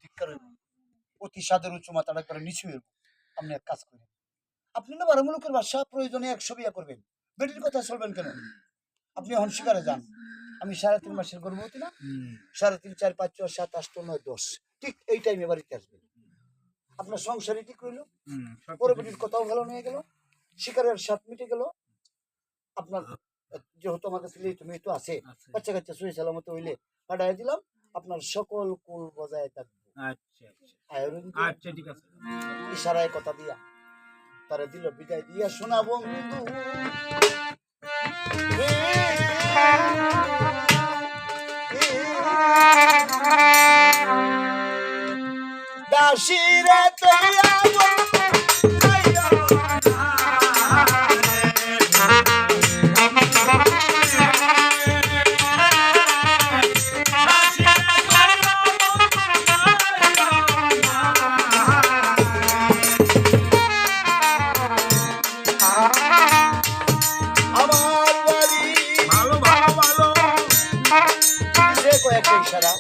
ঠিক করে অতি সাদের উচ্চ মাথাটা একবারে নিচু হইব। আপনি এক কাজ করেন, আপনি না বারো মুলুকের বাদশা, প্রয়োজনে 100 বিয়া করবেন, বেটির কথা চলবেন কেন? আপনি এখন শিকারে যান। আমি 3.5 মাসের গর্ভবতী না, 3.5, 4, 5, 6, 7, 8, 9, 10 ঠিক এই টাইমে বাড়িতে আসবেন। আপনার সংসারে ঠিক হইলো, পরে বেটির কথাও ভালো নিয়ে গেল, শিকারের স্বাদ মিটে গেল। আপনার যেহেতু আমার কাছে মেয়ে তো আছে, বাচ্চা কাচ্চা সহি সালামত হইলে পাঠাই দিলাম, আপনার সকল কুল বজায় থাকবে। আচ্ছা আচ্ছা ঠিক আছে। ইশারায় কথা দিয়া তারা দিল বিদায় দিয়া, শোনা বন্ধু দাসিরে কয়েকটা ইশারা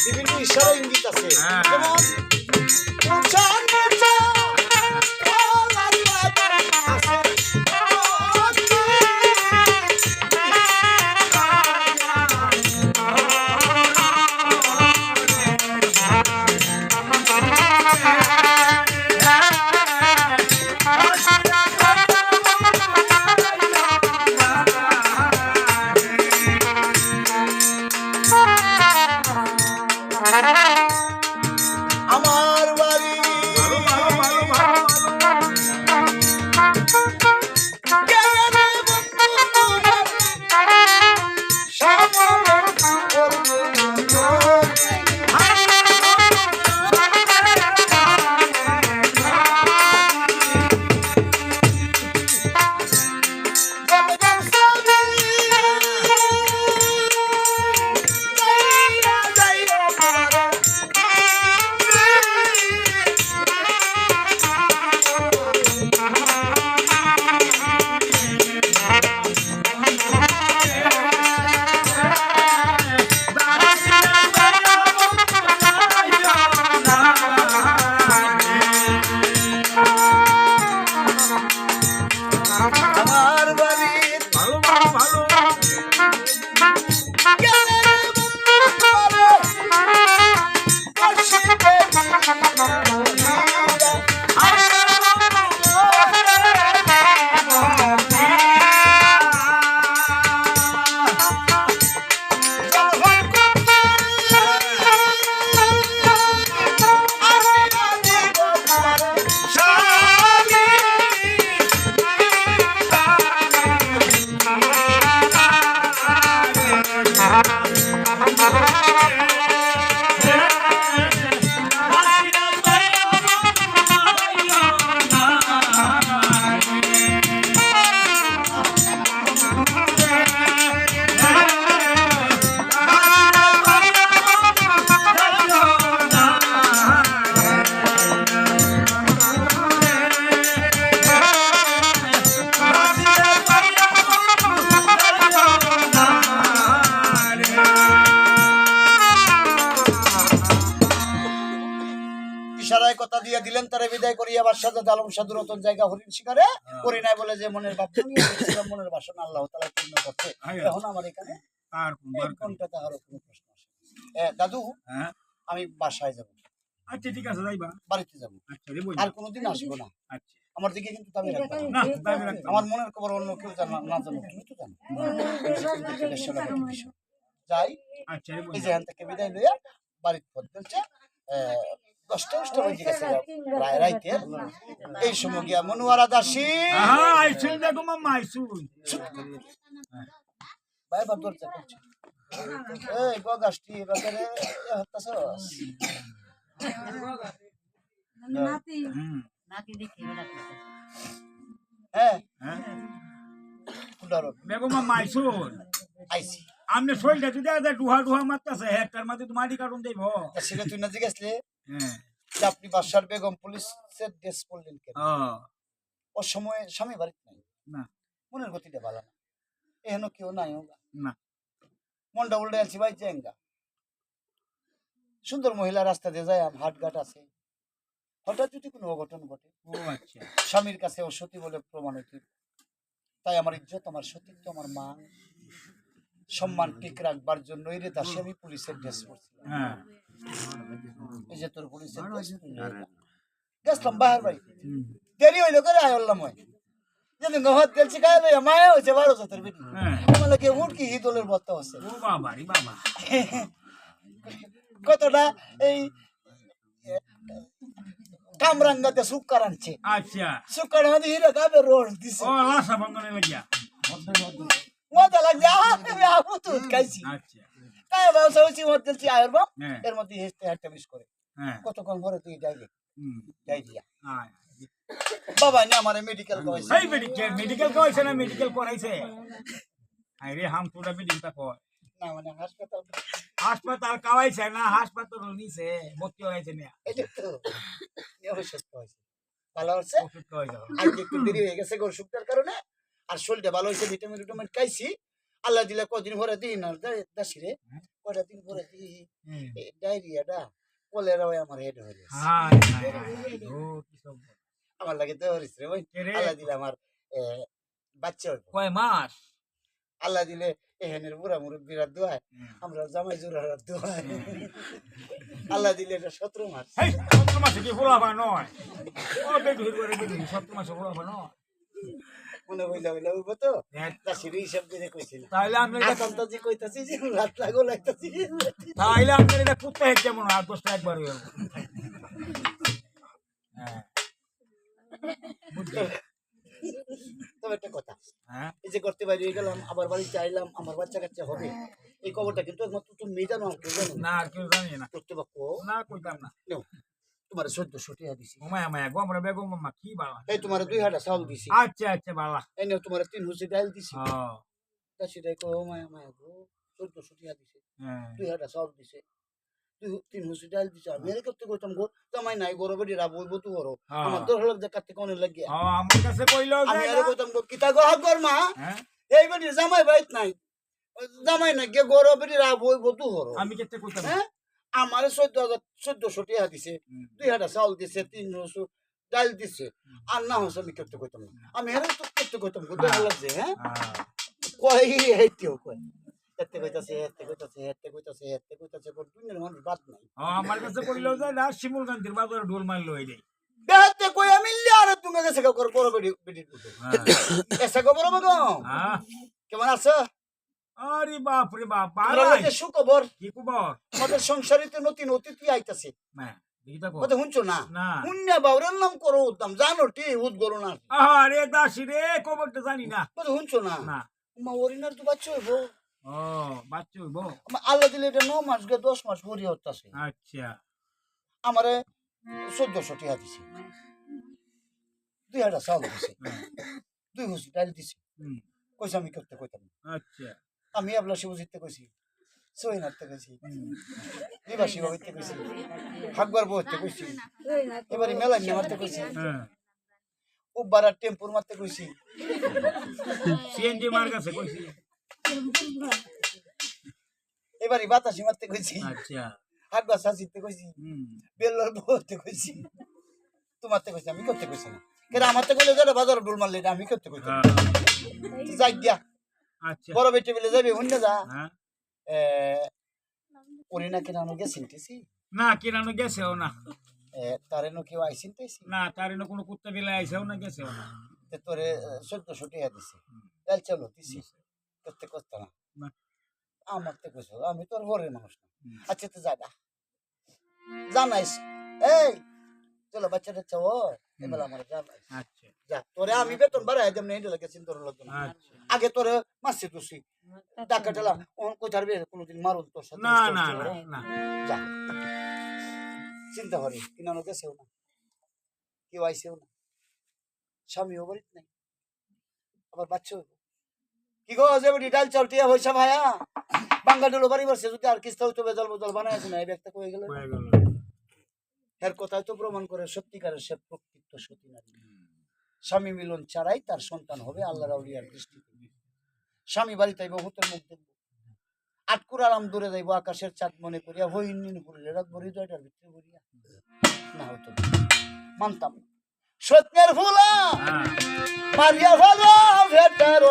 বিভিন্ন ইশারা ইঙ্গিত আছে, যেমন আমার বাড়ি ইশারায় কথা দিয়ে দিলেন, তারা বিদায় করিয়া বাদশাহ আলম সাধু রতন জায়গা হরিণ শিকারে করি নাই বলে যে মনের ভাব মনের বাসনা আল্লাহ তাআলা পূর্ণ করতে। এখন আমার এখানে কোনটা তাহার কোনো প্রশ্ন আসে? দাদু, আমি বাসায় যাব। আচ্ছা ঠিক আছে, যাইবা, বাড়িতে যাব, আর কোনোদিন আসবো না। আমার দিকে কিন্তু দাবি রাখবে না, আমার মনের খবর অন্য কেউ জানা না জানো, তুমি তো জানো। যাই, এই যে এখান থেকে বিদায় লইয়া বাড়িতে পথ চলছে, 10টা বাজে গেছে রাইতে। এই সময় গিয়া মনোয়ারা দাসী ভাই বা দরজা করছে, এই গগাষ্টি বাজারে হতাছস হ্যাঁ বেগমা মাইসুর আইছি। আমনে শরীরটা যদি আদা ডুহা ডুহা মারতাছে হেটার মাঝে তো মাটি কাটুন দেব তা সেটা তুই না জিজ্ঞাসলে হ্যাঁ যে আপনি বাদশার বেগম পুলিশের ড্রেস পরলেন কেন? ও ওর সময় স্বামী বাড়িতে নাই, না মনের গতিটা ভালো না, এহেন কেউ নাই হোগা, না মনটা উল্টে আছি ভাই চেঙ্গা। সুন্দর মহিলা রাস্তা দিয়ে যায়, হাটঘাট আছে, হঠাৎ যদি কোনো অঘটন ঘটে, ও আচ্ছা স্বামীর কাছে ও সতী বলে প্রমাণিত, তাই আমার ইজ্জত, আমার সতীত্ব, আমার মান সম্মান ঠিক রাখবার জন্যই রে দাসী আমি পুলিশের ড্রেস পরছিলাম। হ্যাঁ এই যে তোর পুলিশের ড্রেস গেছিলাম বাহার বাড়ি, হুম, দেরি হইলো করে আয়লাম হয় যেদিন গহত তেল শিখাই লইয়া মায়া হয়েছে 12 বেটি, হ্যাঁ মানে কি উঠকি হিদলের বত্তা হচ্ছে ও বাবা রে বাবা কতটা এই কামরাঙ্গাতে সুক্কার আনছে, আচ্ছা সুক্কার মধ্যে হিরে কাবে রোড দিছে, ও লাসা বন্ধনে লাগিয়া মজা লাগছে, আমি আপু তো খাইছি, আচ্ছা তাই ব্যবসা হয়েছি মত দিলছি আয়ের বাপ, হ্যাঁ এর মধ্যে হেসতে একটা মিস করে হ্যাঁ কতক্ষণ পরে তুই যাইলে হুম যাই দিয়া আয় বাবা না আমার মেডিকেল করাইছে, এই মেডিকেল কইছে না মেডিকেল করাইছে আই রে হাম তোরা মেডিকেল কয় না মানে হাসপাতাল, হাসপাতাল কাওয়াইছে না হাসপাতাল নিছে ভর্তি হয়েছে না এটা তো অসুস্থ হয়েছে, ভালো হচ্ছে ওষুধ খাওয়াই যাও আজ একটু দেরি হয়ে গেছে গরু শুকটার কারণে, আর শরীরটা ভালো হয়েছে, ভিটামিন ভিটামিন খাইছি, আল্লাহ দিলে কদিন পরে দিই না দাসি রে, কয়টা দিন পরে দিই হুম ডায়রিয়াটা কলেরা হয়ে আমার হেড হয়ে গেছে, হায় হায় হায় ও কি সব আমার লাগে তো হরিস রে ভাই, কে রে? আল্লাহ দিলে আমার বাচ্চা হইব, কয় মাস আল্লাহ দিলে এহেনের বুড়া মুরব্বীরা দোয়ায়, আমরা জামাই জোড়ার দোয়ায়, আল্লাহ দিলে এটা 17 মাস, এই 17 মাসে কি ফুলাবা নয় ও বেটি করে বেটি 17 মাসে ফুলাবা নয় মনে হইলা হইলা উঠব তো দেখ, দাসির হিসাব করে কইছিল, তাহলে আমি এটা এখন তো যে কইতাছি যে রাত লাগো লাগতাছি, তাহলে আমি এটা কুত্তা হেট কেমন আর দোষটা একবার হয়ে গেল হ্যাঁ বুঝলি তবে একটা কথা, হ্যাঁ এই যে করতে বাইরে গেলাম, আবার বাড়ি চাইলাম, আমার বাচ্চা কাচ্চা হবে, এই খবরটা কিন্তু একমাত্র তুমি জানো, আর কেউ জানো না, না আর কেউ জানি না কর্তৃপক্ষ না কইতাম না নেও, তোমার 1400 টাকা দিছি, ঘুমায় মায়া গোমরা বেগম মামা কি বাবা এই তোমার 2 হাটা চাউল দিছি, আচ্ছা আচ্ছা বাবা এই নেও তোমার 3 হুসি ডাল দিছি, ও দাসি ডাই কো মায়া মায়া গো 1400 টাকা দিছে, হ্যাঁ 2 হাটা চাউল দিছে, 3 হুসি ডাল দিছে, আমি এর করতে কইতাম গো জামাই নাই গরো বেডি রা বলবো তো গরো, হ্যাঁ। আমার তোর হলো যে কাটতে কোনে লাগিয়া, ও আমার কাছে কইলো যে আমি এর না। কইতাম গো কিতা গো হাগর মা, হ্যাঁ এই বেডি জামাই বাইত নাই, জামাই নাই গে গরো বেডি রা বলবো তো গরো, আমি কেতে কইতাম হ্যাঁ আমার 1400 টাকা দিছে, 2 হাটা চাউল দিছে, 3 হুসু ডাল দিছে, আর না হচ্ছে আমি করতে কইতাম না, আমি হেরে তো করতে কইতাম গো দেখা লাগছে, হ্যাঁ কই হেইতেও কই এতে কইতাছে এতে কইতাছে এতে কইতাছে এতে কইতাছে কোন দুনিয়ার মানুষ বাদ নাই, ও আমার কাছে কইলো যে না শিমুল গান্ধীর বাজারে ঢোল মারলো এই রে বেহাতে কই আমি আর তুমি গেছে কর করো বেডি বেডি হ্যাঁ এসে গো বড় মগো হ্যাঁ কেমন আছো, আরে বাপ রে বাপ তোমরা পালাই লোকে সুখবর, কি খবর আমাদের সংসারিতে নতুন অতিথি আইতাছে, হ্যাঁ দেখি দেখো কথা শুনছো না, না পুণ্যা বাউরের নাম করো উদ্দাম জানো টি উদ গরো না, আরে দাসি রে খবরটা জানি না কথা শুনছো না, না মা ওরিনার তো বাচ্চা হইব, ও বাচ্চা হইব আল্লাহ দিলে এটা 9 মাস গে 10 মাস ভরি হতাছে, আচ্ছা আমারে 1400 টাকা দিছে, 2 হাটা চাউল দিছে, 2 হুসি ডাল দিছে, হুম কইছে আমি করতে কইতাম না, আচ্ছা আমি এবলা শিবজিতে কইছি, সইনাতে কইছি, হুম দিবাসী বাবিতে কইছি, হাকবার বইতে কইছি, এবারে মেলা নিয়ে মারতে কইছি, হ্যাঁ উবারা টেম্পুর মারতে কইছি, সিএনজি মার কাছে কইছি এবারে বাতাসি মারতে কইছি, আচ্ছা হাকবার সাজিতে কইছি, হুম বেল্লার বইতে কইছি, তোমারতে কইছি, আমি করতে কইছি না, কেন আমারতে কইলে যারা বাজার ডুল মারলে এটা আমি করতে কইছি, হ্যাঁ যাই গিয়া আচ্ছা বড় বেটে বলে যাবে হুন্নে যা, হ্যাঁ উনি না কেন আনো গেছেন টেছি, না কিরানো গেছেও না তারে নো কেউ আইসিন টেছি, না তার এনে কোনো কুত্তা বিলাই আইছেও না গেছেও না তোরে 1400 টাকা দিছে, তাই চলো দিছি করতে করতে না, না। আমার তো কইছো আমি তোর ঘরের মানুষ না, হুম। আচ্ছা তো যাবা জানাইস, এই চলো বাচ্চাটা চাও এবার আমার জানাইস, আচ্ছা যা তোরে আমি বেতন বাড়াই দেব না এটা লাগে চিন্তা লাগতো না, আচ্ছা আগে তোরে মাসে তুসি টাকা টেলা ওন কই ছাড়বে কোনোদিন মারুন তোর সাথে না নষ্ট না হচ্ছে না ওরা। না যা চিন্তা করে কিনানো গেছেও না, কেউ আইসেও না, স্বামীও বাড়িতে নাই, আবার বাচ্চা হইব, কি গো যে বডি ডাল চাউটিয়া হইছা ভাইয়া বাঙ্গাডুলো বাড়ি বসে যদি আর কিস্তা হইতো বেজাল বদল বানায় আছে না এই ব্যক্তি কই গেল হয়ে গেল এর কথাই তো প্রমাণ করে সত্যিকারের সে প্রকৃত সতী নারী স্বামী মিলন ছাড়াই তার সন্তান হবে আল্লাহর আউলিয়ার দৃষ্টিতে স্বামী বাড়িতে আইব হুতের মুখ দেখব আটকুর আরাম দূরে যাইব আকাশের চাঁদ মনে করিয়া হইনিন পুরিলে রাত ভরি দয়টার ভিতরে ভরিয়া না হতো না। মানতাম না। সত্যের ফুলা মারিয়া ভালো ভেটার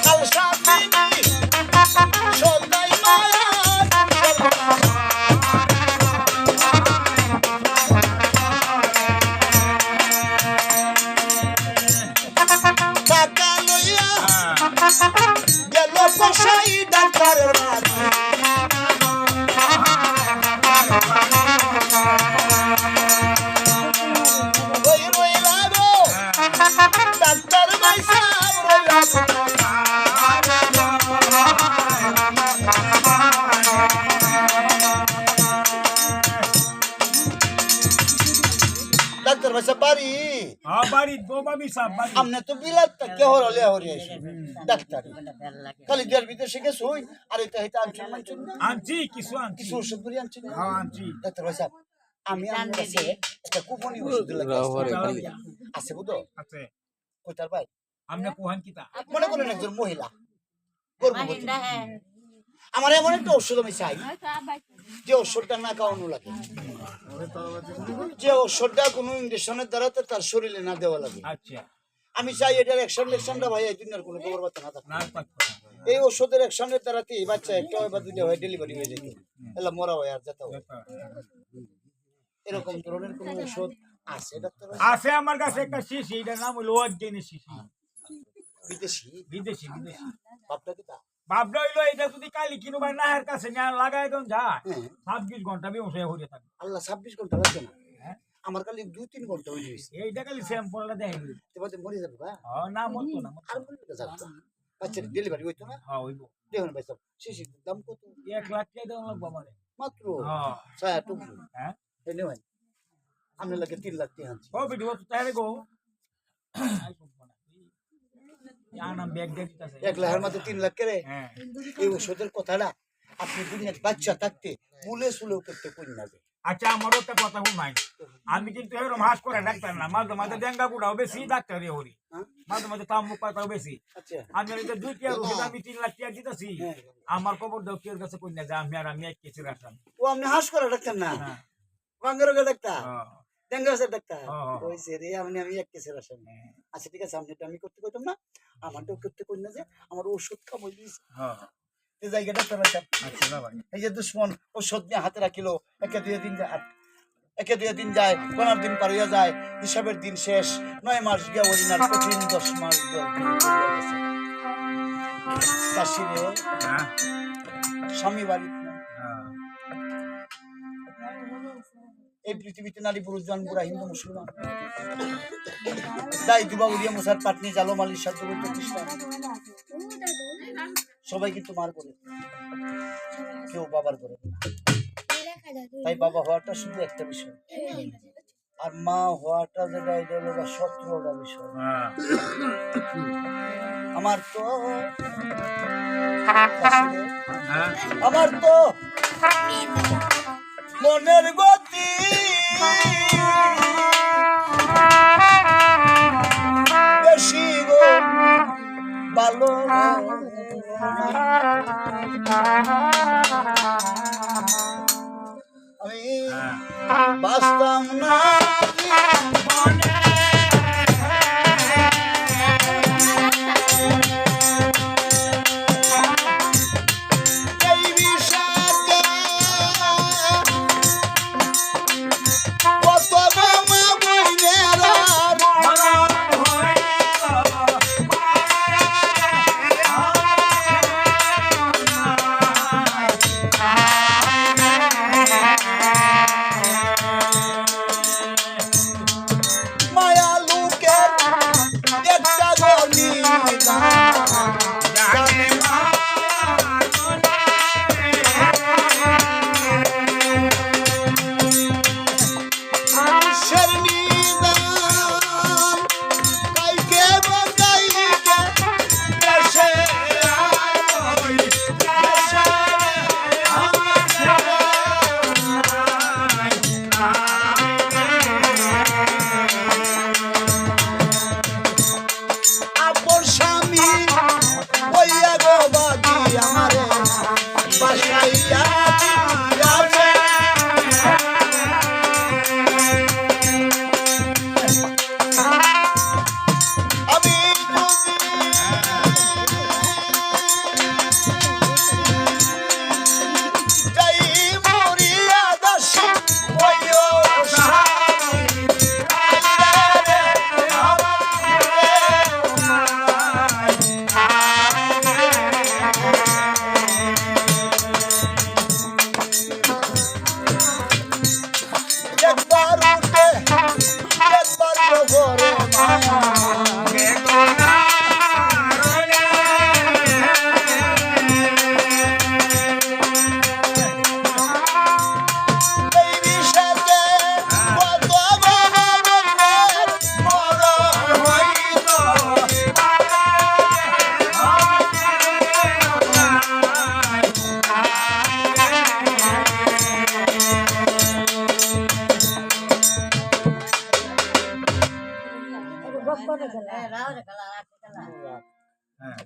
কাল সাথী সদাই মায়া টাকা লইয়া গেল কসাই ডাক্তারের বাড়ি ওই রইলা গো ডাক্তার ভাই সাহেব রইলা ডাক্তার ভাই সাহেব বাড়ি হ্যাঁ বাড়ি বাবা সব বাড়ি আমনে তো বিলাত কে হরলে হরি আইছে ডাক্তার খালি দেড় বিদেশে গেছ হই আর এটা এটা আনছেন মানছেন না আনছি কিছু আনছি কিছু ওষুধ করে আনছেন না হ্যাঁ আনছি ডাক্তার ভাই সাহেব আমি আমার কাছে একটা কুপনি ওষুধ লাগে আছে বুঝো আছে কোথার ভাই আমনে কোহান কিতা মনে করেন একজন মহিলা গর্ভবতী আমার এমন একটা ওষুধ আমি চাই যে ওষুধটা না খাওয়ানো লাগে যে ওষুধটা কোনো ইঞ্জেকশনের দ্বারা তো তার শরীরে না দেওয়া লাগে আচ্ছা আমি চাই এটার অ্যাকশনটা ভাই এই দুনিয়ার কোনো খবর বার্তা না থাকে না পাচ্ছ এই ওষুধের অ্যাকশনের দ্বারাতে এই বাচ্চা একটা হয় বা দুইটা হয় ডেলিভারি হয়ে যেত এলা মরা হয় আর যেতে হয় এরকম ধরনের কোনো ওষুধ আছে ডাক্তার আছে আমার কাছে একটা শিশি এটার নাম হলো অজ্ঞানী শিশি বিদেশি বিদেশি বিদেশি বাপটা কি তা ভাবনা হইলো এটা যদি কালি কিনুবার না এর কাছে না লাগাই দেন যা হ্যাঁ 26 ঘন্টা বেউসে হয়ে থাকে আল্লাহ 26 ঘন্টা লাগবে না হ্যাঁ আমার খালি 2-3 ঘন্টা হয়ে গেছে এইটা খালি স্যাম্পলটা দেখাই তোমাদের মরে যাবে বা হ্যাঁ না মত না আর বলতে যাও বাচ্চার ডেলিভারি হইতো না হ্যাঁ হইব দেখুন ভাই সব শিশির দাম কত 1 লাখ টাকা দেওয়া লাগবে আমারে মাত্র হ্যাঁ ছায়া টুকু হ্যাঁ এই নেবেন আমি লাগে 3 লাখ টাকা আনছি ও ভিডিও তো তাই গো জানাম ব্যাগ দিয়ে দিতাছে 1 লাখের মধ্যে 3 লাখ করে হ্যাঁ এই ওষুধের কথাটা আপনি দুনিয়ার বাচ্চা থাকতে মুলে সুলেও করতে কই না যায় আচ্ছা আমারও একটা কথা শুনাই আমি কিন্তু এরকম হাস করে ডাক্তার না মাঝে মাঝে ডেঙ্গা বুড়াও বেশি ডাক্তার হরি হ্যাঁ মাঝে মাঝে তামুক পাতাও বেশি আচ্ছা আমি এই যে 2 টিয়ার ওষুধ আমি 3 লাখ টাকা দিতেছি হ্যাঁ। আমার খবর দাও কেউ কাছে কই না যে আমি এক কেজি রাখলাম ও আপনি হাস করে ডাক্তার না হ্যাঁ বাঙ্গারোগের ডাক্তার হ্যাঁ ডেঙ্গাসের ডাক্তার হ্যাঁ। ওইছে রে আমি এক কেসের আসেন আচ্ছা ঠিক আছে আপনি আমি করতে কইতাম না আমারটাও করতে কই না যে আমার ওষুধ খাবই দিয়েছে হ্যাঁ এই জায়গা ডাক্তার বাচ্চা আচ্ছা না ভাই এই যে দুশ্মন ওষুধ নিয়ে হাতে রাখিলো একে দুই দিন যায় 15 দিন পার হইয়া যায় হিসাবের দিন শেষ 9 মাস গিয়া ওরিনার কঠিন 10 মাস কাশিরে হ্যাঁ স্বামী বাড়ি হ্যাঁ এই পৃথিবীতে নারী পুরুষ জন পুরা হিন্দু মুসলমান তাই দুবা উড়িয়া মশার পাটনি জালো মালির সাথে বলতে খ্রিস্টান সবাই কিন্তু মার করে কেউ বাবার করে না। তাই বাবা হওয়াটা শুধু একটা বিষয় আর মা হওয়াটা যেটা এটা হলো 17টা বিষয় হ্যাঁ আমার তো হ্যাঁ আমার তো মনের গতি বেশি গো ভালো আমি বাঁচতাম না এই বিষাদে কত মামা বইনেরা হ্যাঁ